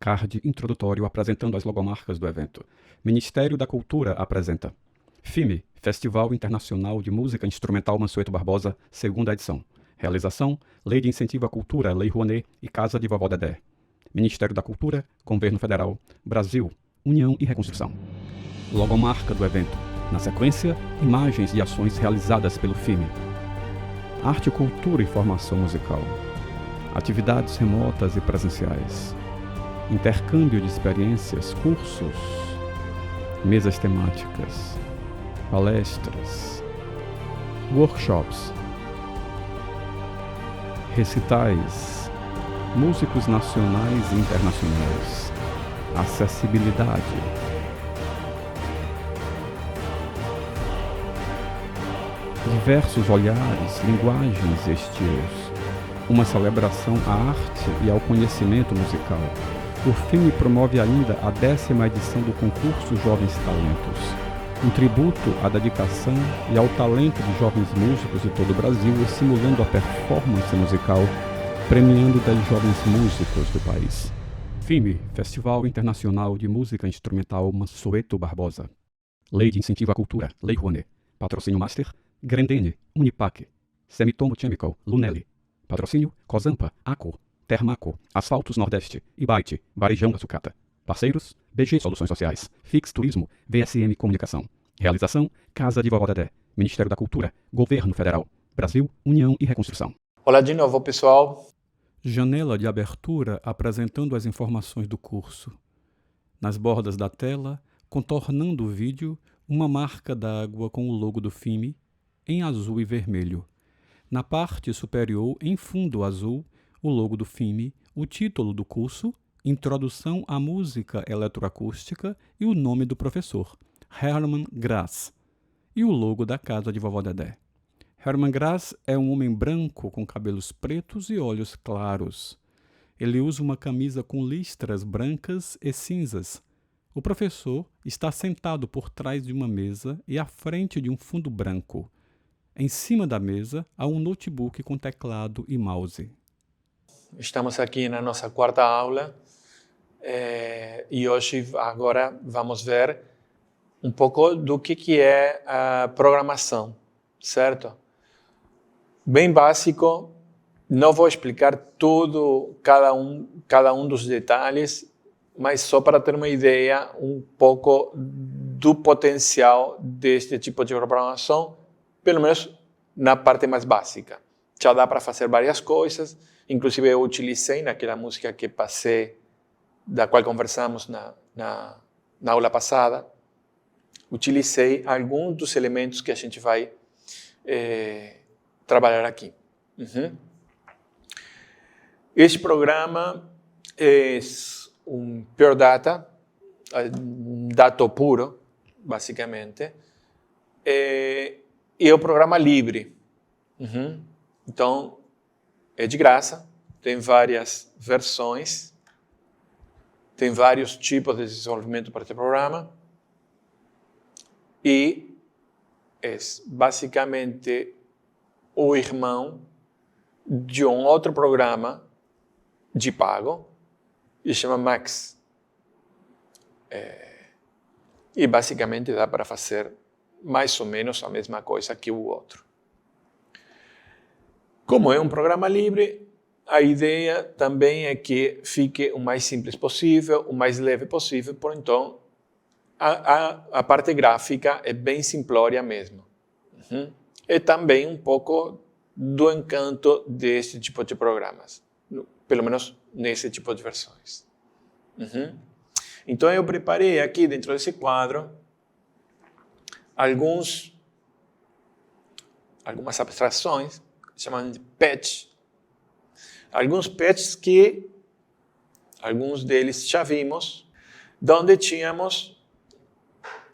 Card introdutório apresentando as logomarcas do evento. Ministério da Cultura apresenta FIME, Festival Internacional de Música Instrumental Mansueto Barbosa, segunda edição. Realização, Lei de Incentivo à Cultura, Lei Rouanet e Casa de Vovó Dedé. Ministério da Cultura, Governo Federal, Brasil, União e Reconstrução. Logomarca do evento. Na sequência, imagens e ações realizadas pelo FIME. Arte, cultura e formação musical. Atividades remotas e presenciais. Intercâmbio de experiências, cursos, mesas temáticas, palestras, workshops, recitais, músicos nacionais e internacionais, acessibilidade, diversos olhares, linguagens e estilos, uma celebração à arte e ao conhecimento musical. O FIME promove ainda a 10ª edição do concurso Jovens Talentos, um tributo à dedicação e ao talento de jovens músicos de todo o Brasil, estimulando a performance musical, premiando 10 jovens músicos do país. FIME, Festival Internacional de Música Instrumental Mansueto Barbosa. Lei de Incentivo à Cultura, Lei Rouanet. Patrocínio Master, Grendene, Unipac, Semitomo Chemical, Lunelli. Patrocínio, Cosampa, Aco, Termaco, Asfaltos Nordeste, Ibite, Varejão da Sucata. Parceiros, BG Soluções Sociais, Fix Turismo, VSM Comunicação. Realização, Casa de Vovó Dedé, Ministério da Cultura, Governo Federal, Brasil, União e Reconstrução. Olá de novo, pessoal. Janela de abertura apresentando as informações do curso. Nas bordas da tela, contornando o vídeo, uma marca d'água com o logo do FIME, em azul e vermelho. Na parte superior, em fundo azul, o logo do FIME, o título do curso, Introdução à Música Eletroacústica e o nome do professor, Hermann Grass, e o logo da Casa de Vovó Dedé. Hermann Grass é um homem branco com cabelos pretos e olhos claros. Ele usa uma camisa com listras brancas e cinzas. O professor está sentado por trás de uma mesa e à frente de um fundo branco. Em cima da mesa há um notebook com teclado e mouse. Estamos aqui na nossa quarta aula e hoje, agora, vamos ver um pouco do que é a programação, certo? Bem básico, não vou explicar tudo, cada um dos detalhes, mas só para ter uma ideia um pouco do potencial deste tipo de programação, pelo menos na parte mais básica. Já dá para fazer várias coisas, inclusive eu utilizei naquela música que passei, da qual conversamos na aula passada, utilizei alguns dos elementos que a gente vai trabalhar aqui. Este programa é um Pure Data, dato puro, basicamente, e é um programa livre. Então, é de graça, tem várias versões, tem vários tipos de desenvolvimento para este programa e é basicamente o irmão de um outro programa de pago que se chama Max. E basicamente dá para fazer mais ou menos a mesma coisa que o outro. Como é um programa livre, a ideia também é que fique o mais simples possível, o mais leve possível, por então a parte gráfica é bem simplória mesmo. É também um pouco do encanto desse tipo de programas, pelo menos nesse tipo de versões. Então eu preparei aqui dentro desse quadro algumas abstrações, chamam de patch. Alguns patches que, alguns deles já vimos, onde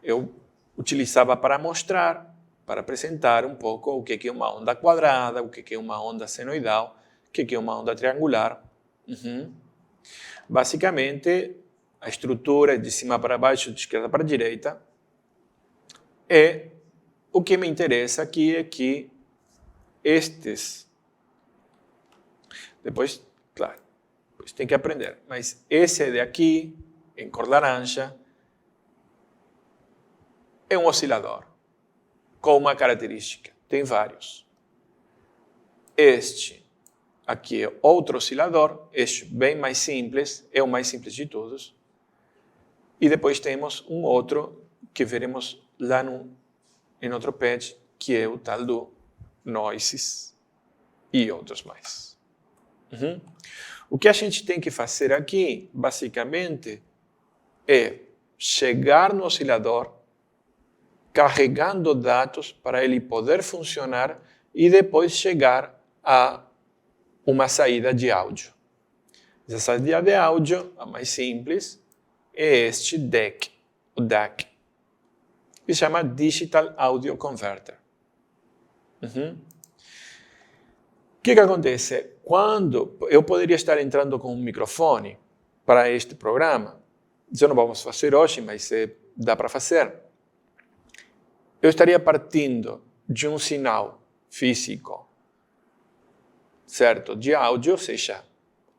eu utilizava para mostrar, para apresentar um pouco o que é uma onda quadrada, o que é uma onda senoidal, o que é uma onda triangular. Basicamente, a estrutura de cima para baixo, de esquerda para direita, e o que me interessa aqui é que depois, claro, Pois tem que aprender. Mas esse daqui, em cor laranja, é um oscilador com uma característica. Tem vários. Este aqui é outro oscilador, este bem mais simples, é o mais simples de todos. E depois temos um outro que veremos lá em outro patch, que é o tal do Noises e outros mais. O que a gente tem que fazer aqui, basicamente, é chegar no oscilador, carregando dados para ele poder funcionar e depois chegar a uma saída de áudio. Essa saída de áudio, a mais simples, é este DAC, o DAC, que se chama Digital Audio Converter. O que acontece? Quando eu poderia estar entrando com um microfone para este programa, isso não vamos fazer hoje, mas dá para fazer. Eu estaria partindo de um sinal físico, certo, de áudio, ou seja,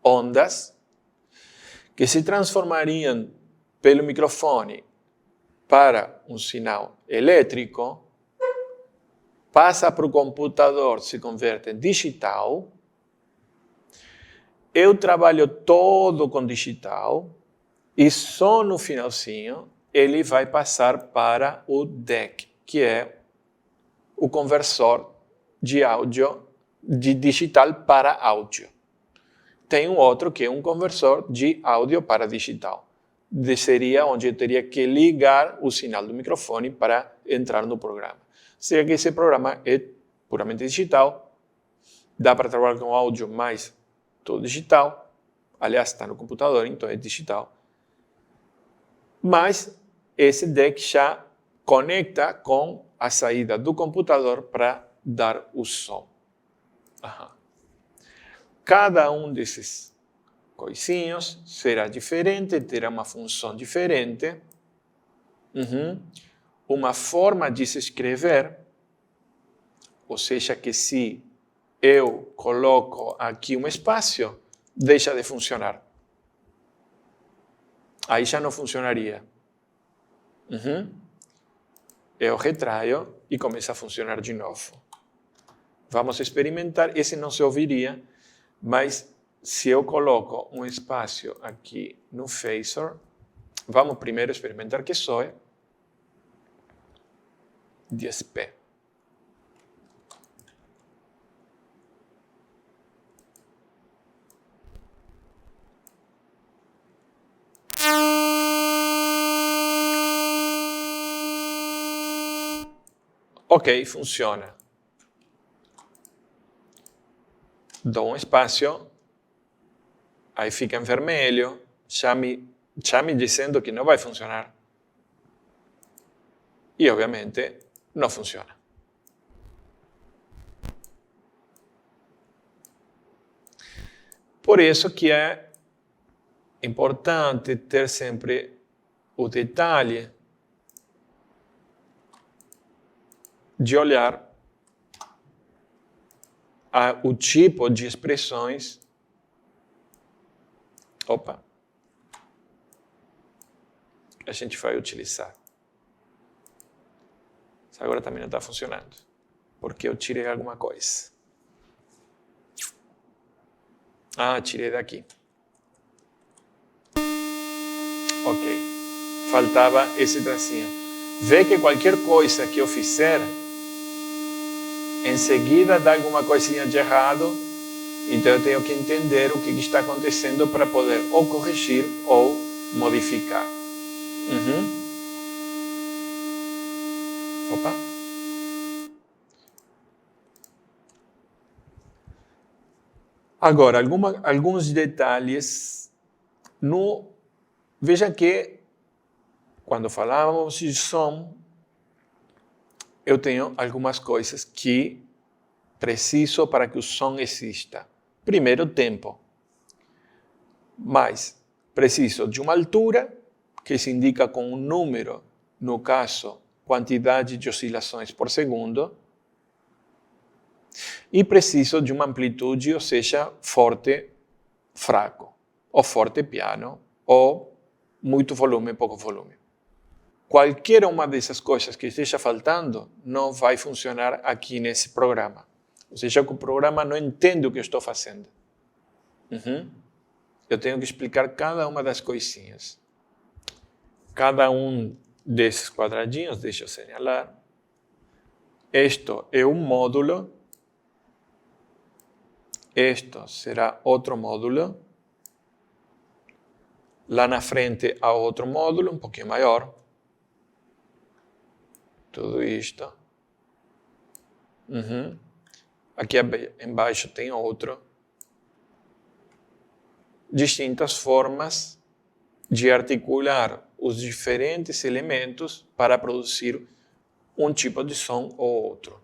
ondas, que se transformariam pelo microfone para um sinal elétrico, passa para o computador, se converte em digital. Eu trabalho todo com digital e só no finalzinho ele vai passar para o DAC, que é o conversor de áudio, de digital para áudio. Tem um outro que é um conversor de áudio para digital. Seria onde eu teria que ligar o sinal do microfone para entrar no programa. Seria que esse programa é puramente digital, dá para trabalhar com áudio, mas todo digital. Aliás, está no computador, então é digital. Mas esse DAC já conecta com a saída do computador para dar o som. Cada um desses coisinhos será diferente, terá uma função diferente, uma forma de se escrever, ou seja, que se eu coloco aqui um espaço, deixa de funcionar. Aí já não funcionaria. Eu retraio e começa a funcionar de novo. Vamos experimentar. Esse não se ouviria, mas se eu coloco um espaço aqui no Phaser, vamos primeiro experimentar que soe 10p. Ok, funciona. Dou um espaço, aí fica em vermelho, já me dizendo que não vai funcionar. E, obviamente, não funciona. Por isso que é importante ter sempre o detalhe de olhar o tipo de expressões. A gente vai utilizar. Agora também não está funcionando, porque eu tirei alguma coisa. Tirei daqui. Ok. Faltava esse tracinho. Vê que qualquer coisa que eu fizer, em seguida dá alguma coisinha de errado, então eu tenho que entender o que está acontecendo para poder ou corrigir ou modificar. Agora, alguns detalhes. Veja que, quando falávamos de som, eu tenho algumas coisas que preciso para que o som exista. Primeiro, tempo. Mas preciso de uma altura, que se indica com um número, no caso, quantidade de oscilações por segundo. E preciso de uma amplitude, ou seja, forte, fraco. ou forte piano, ou muito volume, pouco volume. Qualquer uma dessas coisas que esteja faltando não vai funcionar aqui nesse programa. Ou seja, o programa não entende o que eu estou fazendo. Eu tenho que explicar cada uma das coisinhas. Cada um desses quadradinhos, deixa eu señalar. Esto é um módulo. Esto será outro módulo. Lá na frente há outro módulo, um pouquinho maior. Tudo isto. Aqui embaixo tem outro. Distintas formas de articular os diferentes elementos para produzir um tipo de som ou outro.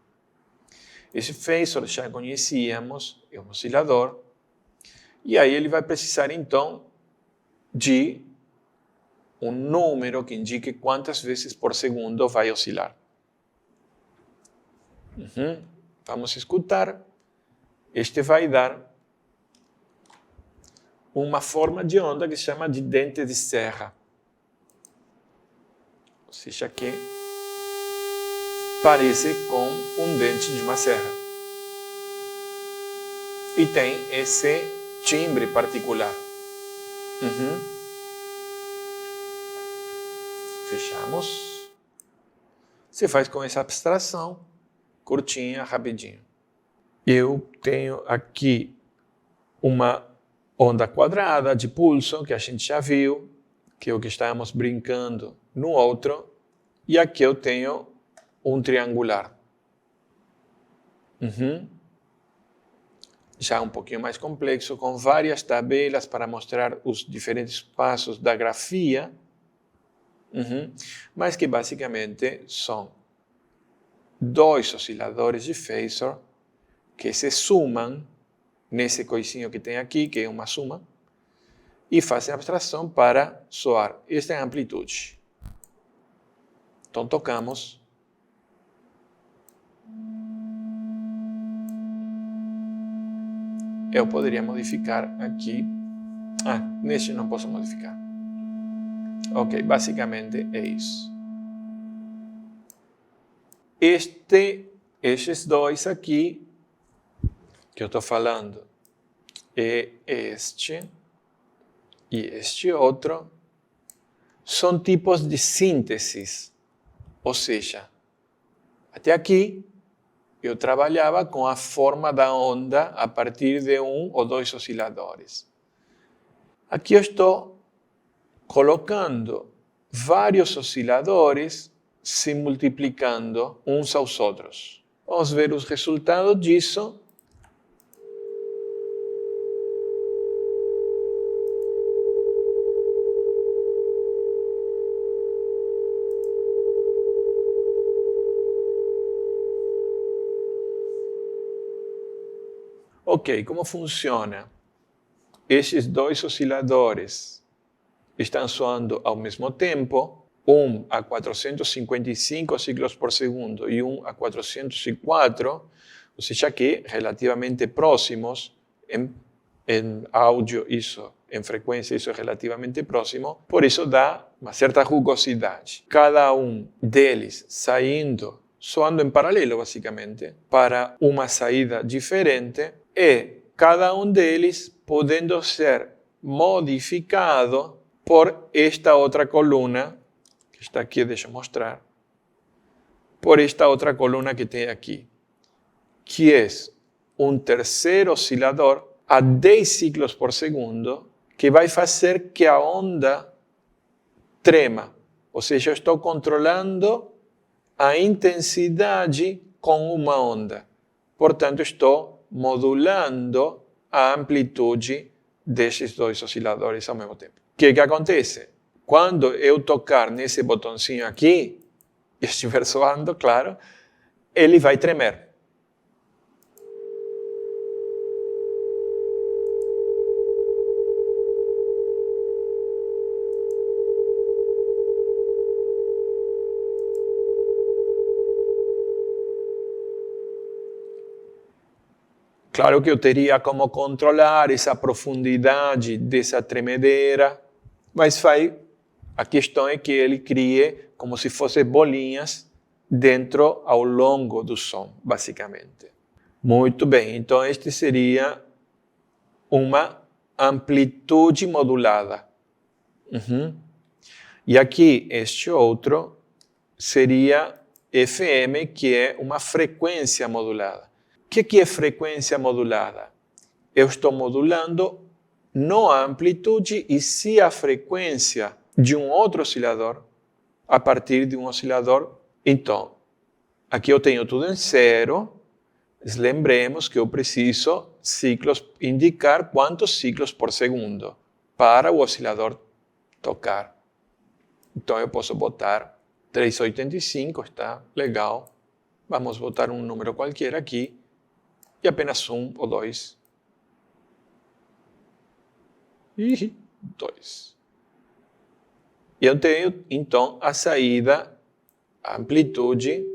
Esse phasor já conhecíamos, é um oscilador, e aí ele vai precisar então de um número que indique quantas vezes por segundo vai oscilar. Vamos escutar. Este vai dar uma forma de onda que se chama de dente de serra. Ou seja, que parece com um dente de uma serra. E tem esse timbre particular. Fechamos. Você faz com essa abstração, curtinha, rapidinho. Eu tenho aqui uma onda quadrada de pulso, que a gente já viu, que é o que estávamos brincando no outro. E aqui eu tenho um triangular. Já um pouquinho mais complexo, com várias tabelas para mostrar os diferentes passos da grafia, mas que basicamente são dois osciladores de phasor que se sumam nesse coisinho que tem aqui, que é uma suma, e fazem abstração para soar. Esta é a amplitude. Então tocamos. Eu poderia modificar aqui. Neste não posso modificar. Ok, basicamente é isso. Estes dois aqui, que eu estou falando, é este e este outro, são tipos de sínteses. Ou seja, até aqui, eu trabalhava com a forma da onda a partir de um ou dois osciladores. Aqui eu estou colocando vários osciladores se multiplicando uns aos outros. Vamos ver os resultados disso. Ok, como funciona? Esses dois osciladores estão soando ao mesmo tempo, um a 455 ciclos por segundo e um a 404, ou seja que relativamente próximos em áudio, isso, em frequência, isso é relativamente próximo, por isso dá uma certa rugosidade. Cada um deles soando em paralelo, basicamente, para uma saída diferente, e cada um deles podendo ser modificado por esta outra coluna, que está aqui, deixa eu mostrar, por esta outra coluna que tem aqui, que é um terceiro oscilador a 10 ciclos por segundo, que vai fazer que a onda trema. Ou seja, eu estou controlando a intensidade com uma onda. Portanto, estou modulando a amplitude desses dois osciladores ao mesmo tempo. O que acontece? Quando eu tocar nesse botãozinho aqui, e estiver soando, claro, ele vai tremer. Claro que eu teria como controlar essa profundidade dessa tremedeira, mas a questão é que ele crie como se fossem bolinhas dentro ao longo do som, basicamente. Muito bem, então este seria uma amplitude modulada. E aqui, este outro seria FM, que é uma frequência modulada. O que é frequência modulada? Eu estou modulando não a amplitude, e sim a frequência de um outro oscilador a partir de um oscilador. Então, aqui eu tenho tudo em zero. Lembremos que eu preciso indicar quantos ciclos por segundo para o oscilador tocar. Então eu posso botar 385, está legal. Vamos botar um número qualquer aqui e apenas 1 ou 2. E 2. E eu tenho então a saída, a amplitude.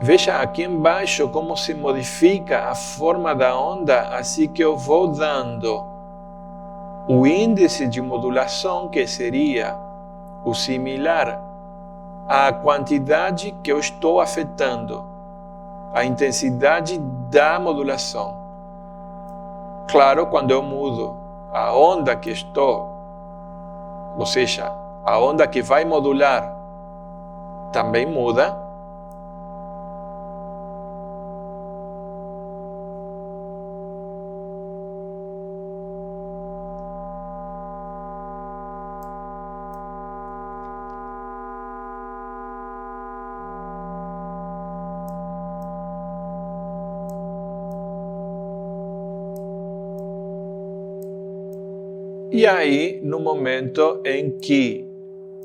Veja aqui embaixo como se modifica a forma da onda, assim que eu vou dando o índice de modulação, que seria o similar à quantidade que eu estou afetando, a intensidade da modulação. Claro, quando eu mudo a onda que estou, ou seja, a onda que vai modular também muda. E aí, no momento em que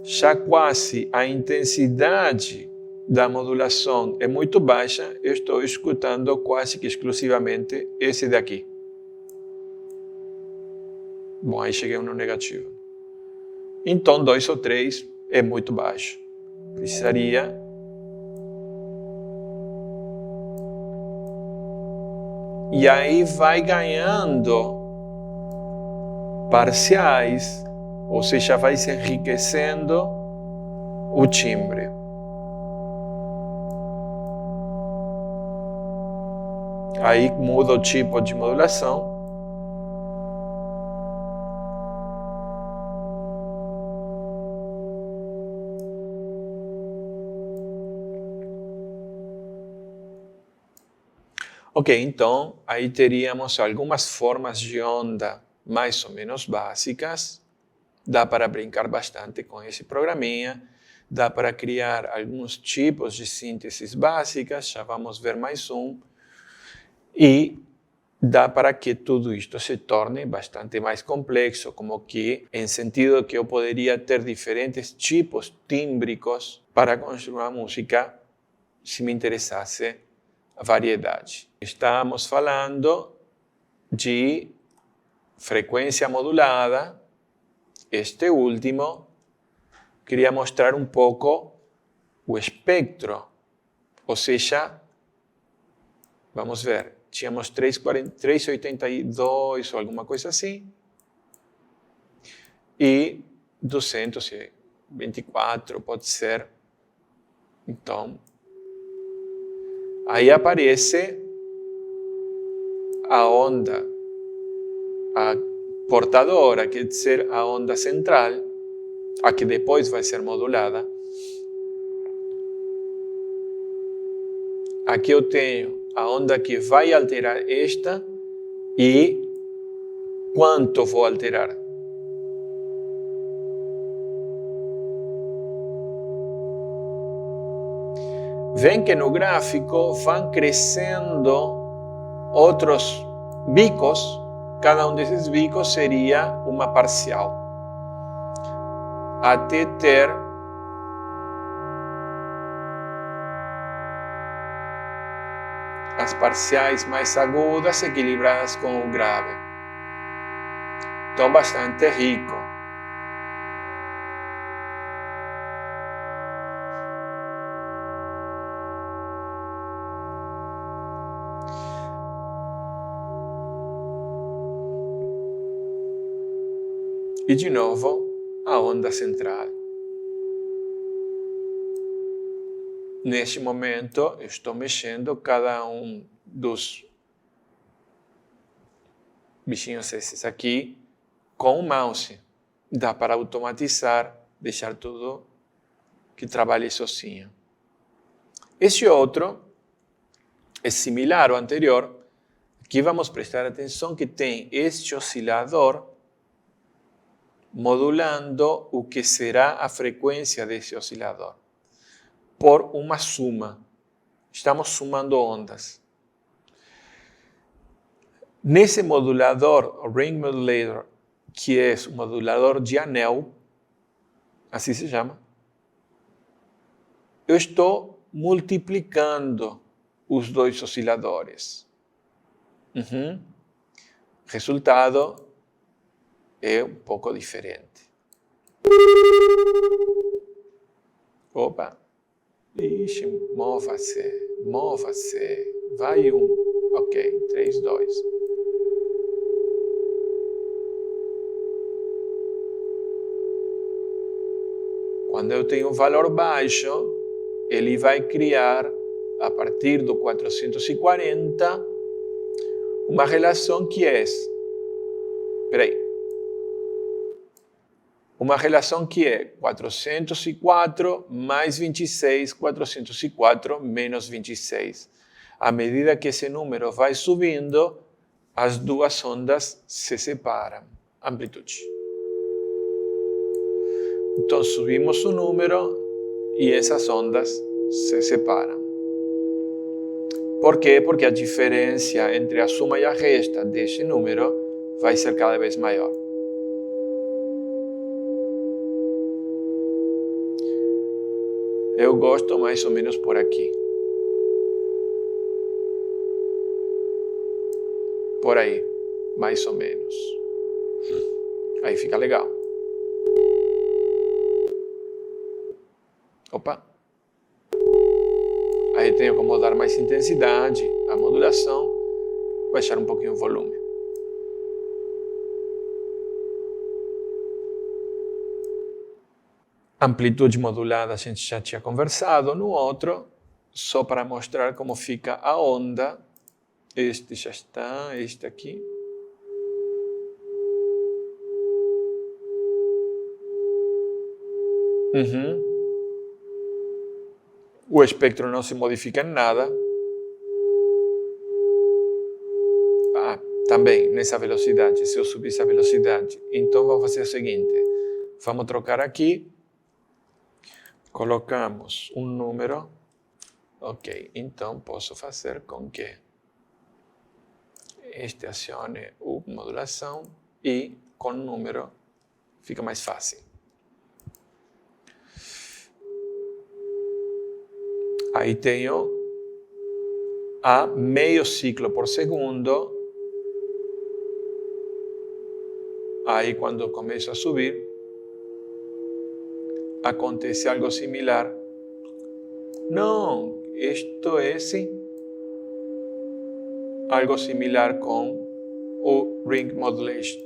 já quase a intensidade da modulação é muito baixa, eu estou escutando quase que exclusivamente esse daqui. Bom, aí cheguei no negativo. Então, 2 ou 3 é muito baixo. Precisaria... E aí vai ganhando parciais, ou seja, vai se enriquecendo o timbre. Aí muda o tipo de modulação. Ok, então aí teríamos algumas formas de onda mais ou menos básicas. Dá para brincar bastante com esse programinha. Dá para criar alguns tipos de sínteses básicas. Já vamos ver mais um. E dá para que tudo isto se torne bastante mais complexo, como que, em sentido que eu poderia ter diferentes tipos tímbricos para construir uma música, se me interessasse a variedade. Estamos falando de frequência modulada. Este último, queria mostrar um pouco o espectro, ou seja, vamos ver, tínhamos 382 ou alguma coisa assim, e 224 pode ser. Então, aí aparece a onda, a portadora, quer dizer, a onda central, a que depois vai ser modulada. Aqui eu tenho a onda que vai alterar esta e quanto vou alterar. Vem que no gráfico vão crescendo outros bicos cada um desses bicos seria uma parcial, até ter as parciais mais agudas equilibradas com o grave. Então, bastante rico. E de novo, a onda central. Neste momento, eu estou mexendo cada um dos bichinhos esses aqui com o mouse. Dá para automatizar, deixar tudo que trabalhe sozinho. Esse outro é similar ao anterior. Aqui vamos prestar atenção que tem este oscilador modulando o que será a frequência desse oscilador por uma suma. Estamos sumando ondas. Nesse modulador, o ring modulator, que é o modulador de anel, assim se chama, eu estou multiplicando os dois osciladores. Resultado é um pouco diferente. Opa! Ixi, mova-se. Vai um. Ok, 3, 2. Quando eu tenho um valor baixo, ele vai criar, a partir do 440, uma relação que é... Uma relação que é 404 mais 26, 404 menos 26. À medida que esse número vai subindo, as duas ondas se separam. Amplitude. Então, subimos o número e essas ondas se separam. Por quê? Porque a diferença entre a soma e a resta desse número vai ser cada vez maior. Eu gosto mais ou menos por aqui. Por aí, mais ou menos. Aí fica legal. Opa! Aí tenho como dar mais intensidade, a modulação, baixar um pouquinho o volume. Amplitude modulada a gente já tinha conversado. No outro, só para mostrar como fica a onda. Este já está, este aqui. O espectro não se modifica em nada. Também nessa velocidade, se eu subir essa velocidade. Então vamos fazer o seguinte. Vamos trocar aqui. Colocamos um número. Ok, então posso fazer com que este acione a modulação e com número fica mais fácil. Aí tenho a meio ciclo por segundo. Aí quando eu começo a subir, acontece algo similar. Não, isto é sim. Algo similar com o ring modulation.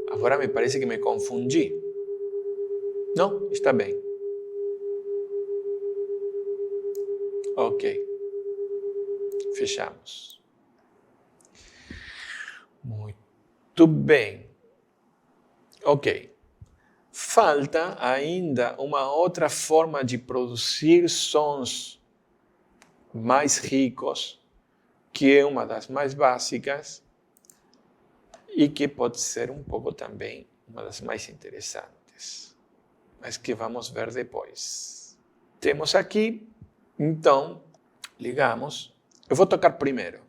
Agora me parece que me confundi. Não, está bem. Ok. Fechamos. Muito bem. Ok. Falta ainda uma outra forma de produzir sons mais ricos, que é uma das mais básicas e que pode ser um pouco também uma das mais interessantes, mas que vamos ver depois. Temos aqui, então, ligamos Eu vou tocar primeiro.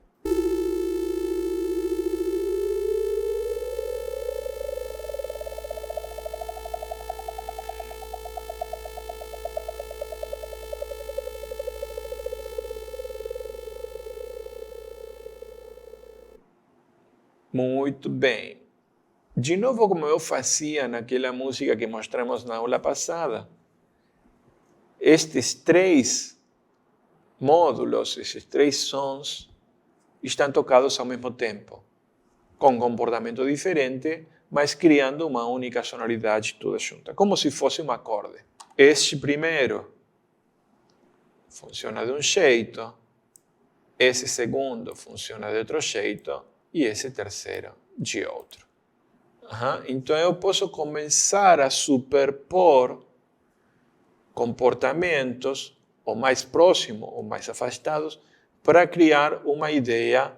Muito bem. De novo, como eu fazia naquela música que mostramos na aula passada, estes 3 módulos, esses 3 sons, estão tocados ao mesmo tempo, com comportamento diferente, mas criando uma única sonoridade toda junta, como se fosse um acorde. Este primeiro funciona de um jeito, esse segundo funciona de outro jeito e esse terceiro de outro. Então eu posso começar a superpor comportamentos, ou mais próximos ou mais afastados, para criar uma ideia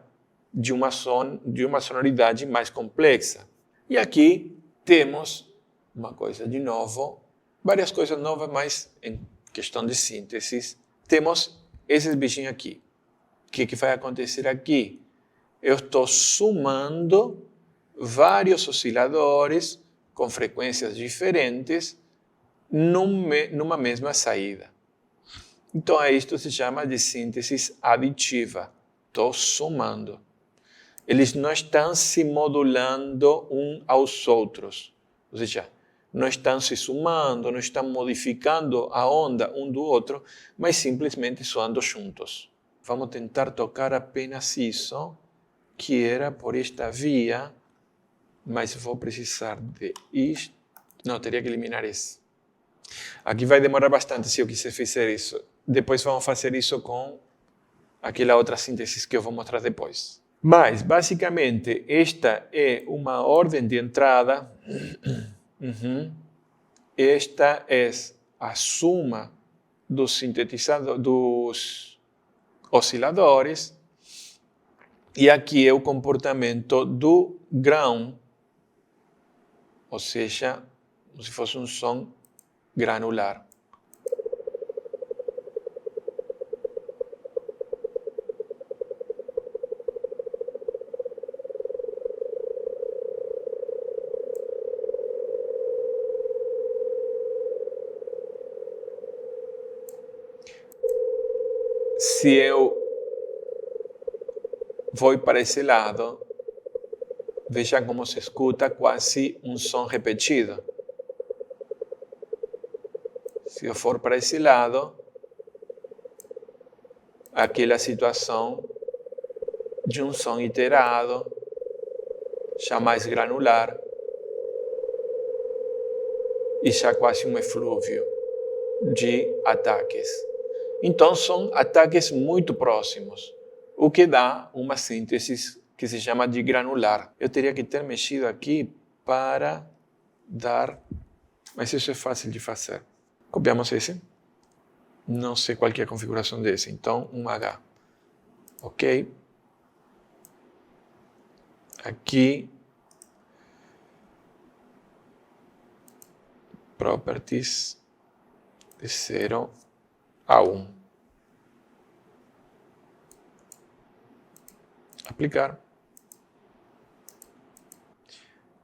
de uma sonoridade mais complexa. E aqui temos uma coisa de novo, várias coisas novas, mas em questão de síntese, temos esses bichinhos aqui. O que vai acontecer aqui? Eu estou somando vários osciladores com frequências diferentes numa mesma saída. Então, isto se chama de síntese aditiva. Estou somando. Eles não estão se modulando uns aos outros. Ou seja, não estão se somando, não estão modificando a onda um do outro, mas simplesmente soando juntos. Vamos tentar tocar apenas isso, que era por esta via, mas vou precisar de isto. Não, teria que eliminar esse. Aqui vai demorar bastante se eu quiser fazer isso. Depois vamos fazer isso com aquela outra síntese que eu vou mostrar depois. Mas, basicamente, esta é uma ordem de entrada. Esta é a suma dos dos osciladores. E aqui é o comportamento do grão, ou seja, como se fosse um som granular. Se eu vou para esse lado, veja como se escuta quase um som repetido. Se eu for para esse lado, aquela situação de um som iterado, já mais granular, e já quase um eflúvio de ataques. Então, são ataques muito próximos, o que dá uma síntese que se chama de granular. Eu teria que ter mexido aqui para dar, mas isso é fácil de fazer. Copiamos esse. Não sei qual é a configuração desse, então um H. Ok? Aqui, properties de 0 a 1. Aplicar.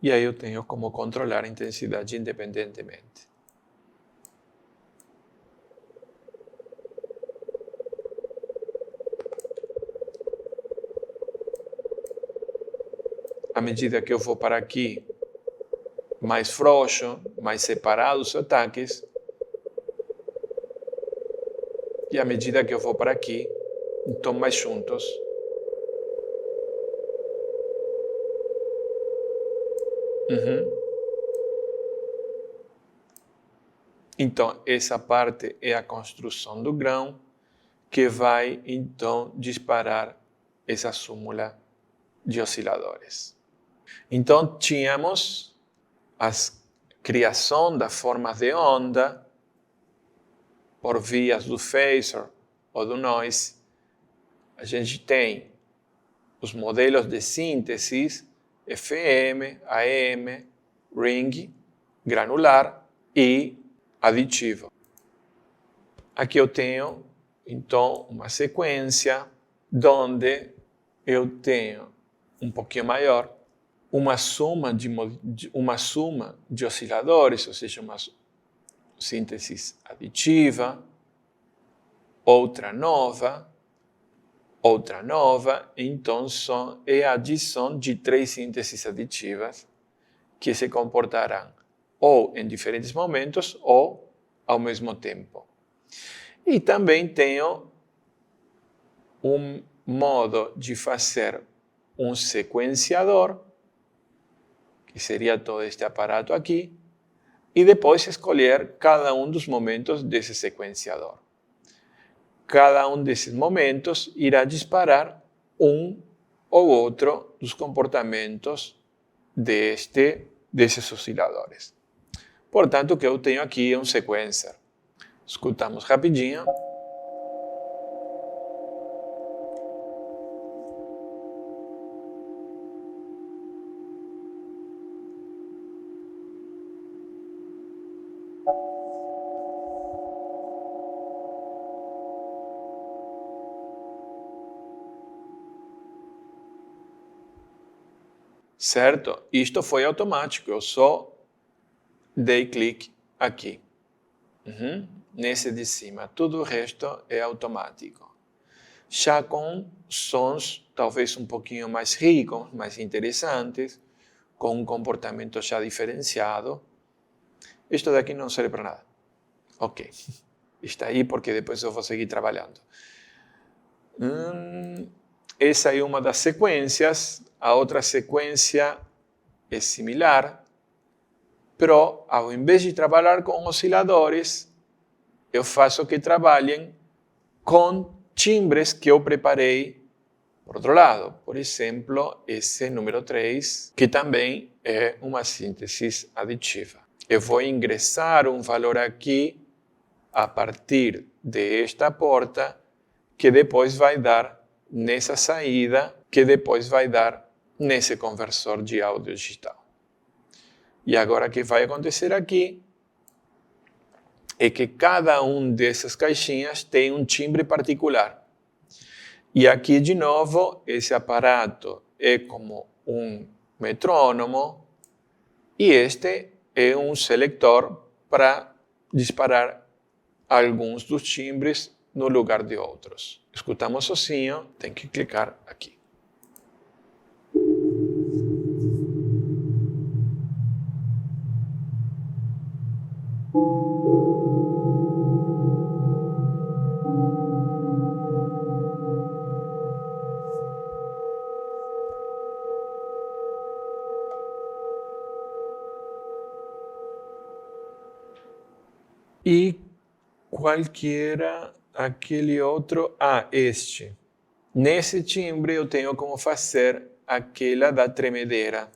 E aí eu tenho como controlar a intensidade independentemente. À medida que eu vou para aqui, mais frouxo, mais separados os ataques. E à medida que eu vou para aqui, estão mais juntos. Então, essa parte é a construção do grão, que vai, então, disparar essa súmula de osciladores. Então, tínhamos a criação das formas de onda por vias do phasor ou do noise. A gente tem os modelos de síntese, FM, AM, ring, granular e aditivo. Aqui eu tenho, então, uma sequência onde eu tenho um pouquinho maior uma soma de osciladores, ou seja, uma síntese aditiva, outra nova, então é a adição de 3 sínteses aditivas que se comportarão ou em diferentes momentos ou ao mesmo tempo. E também tenho um modo de fazer um sequenciador, que seria todo este aparato aqui, e depois escolher cada um dos momentos desse sequenciador. Cada um desses momentos irá disparar um ou outro dos comportamentos desses osciladores. Portanto, o que eu tenho aqui é um sequencer. Escutamos rapidinho. Certo? Isto foi automático, eu só dei clique aqui. Nesse de cima, tudo o resto é automático. Já com sons talvez um pouquinho mais ricos, mais interessantes, com um comportamento já diferenciado. Isto daqui não serve para nada. Ok, está aí porque depois eu vou seguir trabalhando. Essa é uma das sequências. A outra sequência é similar, pero ao invés de trabalhar com osciladores, eu faço que trabalhem com timbres que eu preparei por outro lado. Por exemplo, esse número 3, que também é uma síntese aditiva. Eu vou ingressar um valor aqui a partir desta porta, que depois vai dar nessa saída, que depois vai dar nesse conversor de áudio digital. E agora o que vai acontecer aqui é que cada um dessas caixinhas tem um timbre particular. E aqui, de novo, esse aparato é como um metrônomo e este é um selector para disparar alguns dos timbres no lugar de outros. Escutamos sozinho, tem que clicar aqui. E qualquer aquele outro, este. Nesse timbre eu tenho como fazer aquela da tremedeira.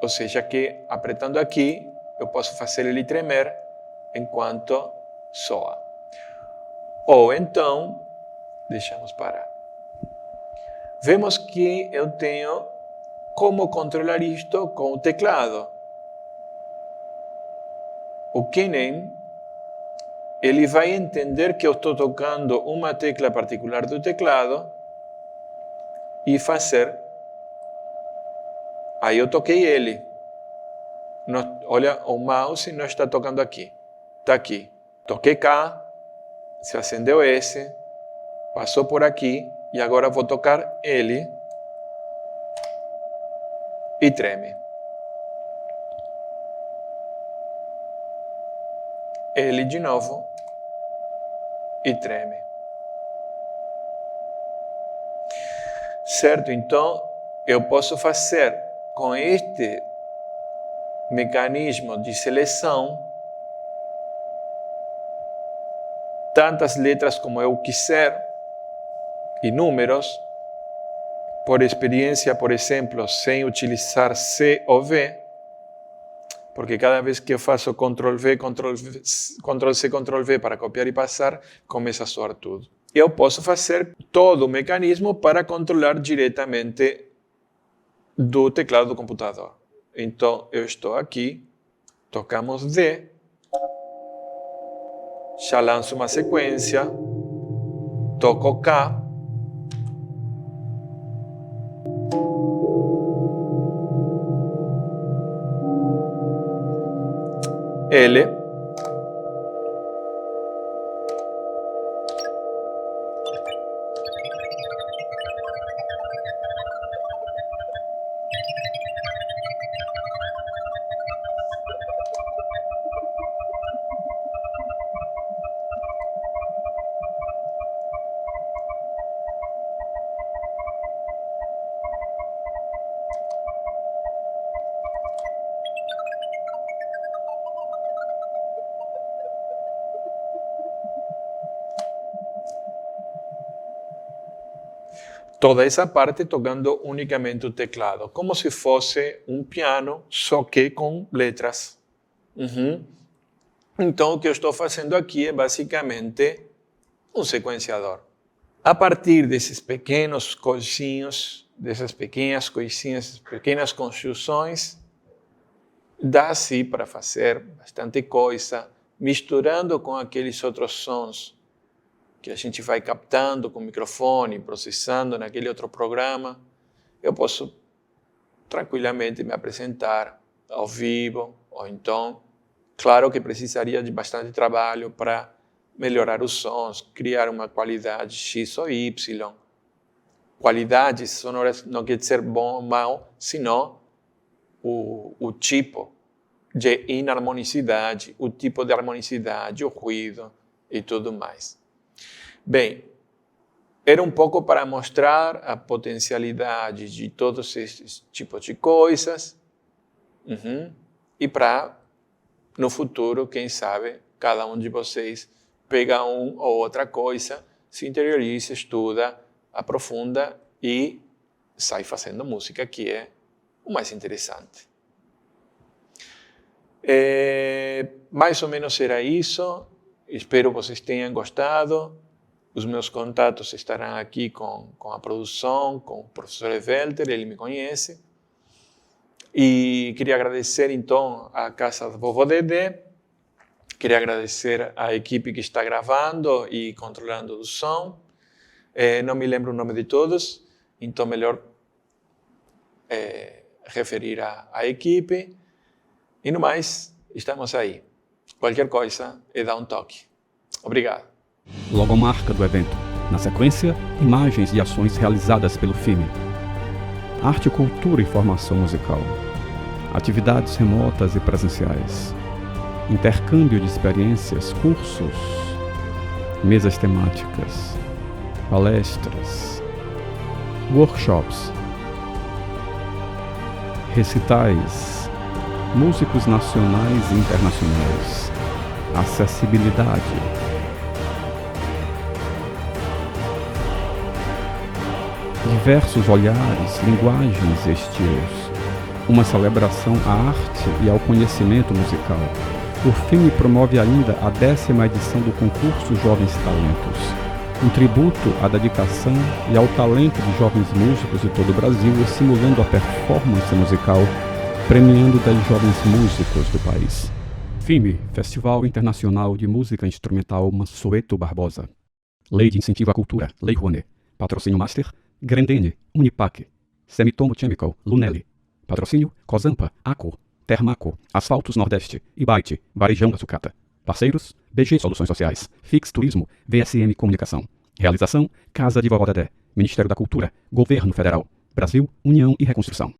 Ou seja, que apertando aqui, eu posso fazer ele tremer enquanto soa. Ou então, deixamos parar. Vemos que eu tenho como controlar isto com o teclado. O Kennen, ele vai entender que eu estou tocando uma tecla particular do teclado e fazer. Aí eu toquei ele. Olha, o mouse não está tocando aqui. Está aqui. Toquei cá, se acendeu esse, passou por aqui e agora vou tocar ele e treme. Ele de novo e treme. Certo? Então, eu posso fazer com este mecanismo de seleção tantas letras como eu quiser e números. Por experiência, por exemplo, sem utilizar C ou V, porque cada vez que eu faço Ctrl+V, Ctrl+C, Ctrl+V para copiar e passar, começa a soar tudo. Eu posso fazer todo o mecanismo para controlar diretamente do teclado do computador. Então, eu estou aqui, tocamos D, já lanço uma sequência, toco K, L, toda essa parte tocando unicamente o teclado, como se fosse um piano, só que com letras. Então, o que eu estou fazendo aqui é basicamente um sequenciador. A partir desses pequenos coisinhos, dessas pequenas coisinhas, pequenas construções, dá-se para fazer bastante coisa, misturando com aqueles outros sons que a gente vai captando com o microfone, processando naquele outro programa. Eu posso tranquilamente me apresentar ao vivo, ou então, claro que precisaria de bastante trabalho para melhorar os sons, criar uma qualidade X ou Y. Qualidades sonoras não quer dizer bom ou mal, senão o tipo de inarmonicidade, o tipo de harmonicidade, o ruído e tudo mais. Bem, era um pouco para mostrar a potencialidade de todos esses tipos de coisas e para, no futuro, quem sabe, cada um de vocês pega uma ou outra coisa, se interioriza, estuda, aprofunda e sai fazendo música, que é o mais interessante. Mais ou menos era isso. Espero que vocês tenham gostado. Os meus contatos estarão aqui com a produção, com o professor Welter, ele me conhece. E queria agradecer, então, à Casa do Vovô Dedé. Queria agradecer à equipe que está gravando e controlando o som. Não me lembro o nome de todos, então melhor referir à equipe. E no mais, estamos aí. Qualquer coisa é dar um toque. Obrigado. Logomarca do evento. Na sequência, imagens e ações realizadas pelo FIME. Arte, cultura e formação musical. Atividades remotas e presenciais. Intercâmbio de experiências, cursos. Mesas temáticas. Palestras. Workshops. Recitais. Músicos nacionais e internacionais. Acessibilidade. Diversos olhares, linguagens e estilos. Uma celebração à arte e ao conhecimento musical. O FIME promove ainda a 10ª edição do concurso Jovens Talentos. Um tributo à dedicação e ao talento de jovens músicos de todo o Brasil, estimulando a performance musical, premiando 10 jovens músicos do país. FIME, Festival Internacional de Música Instrumental Mansueto Barbosa. Lei de Incentivo à Cultura, Lei Rouanet. Patrocínio Master, Grendene, Unipac, Semitomo Chemical, Lunelli. Patrocínio, Cozampa, Aco, Termaco, Asfaltos Nordeste, Ibite, Varejão da Sucata. Parceiros, BG Soluções Sociais, Fix Turismo, VSM Comunicação. Realização, Casa de Vovó Dedé, Ministério da Cultura, Governo Federal, Brasil, União e Reconstrução.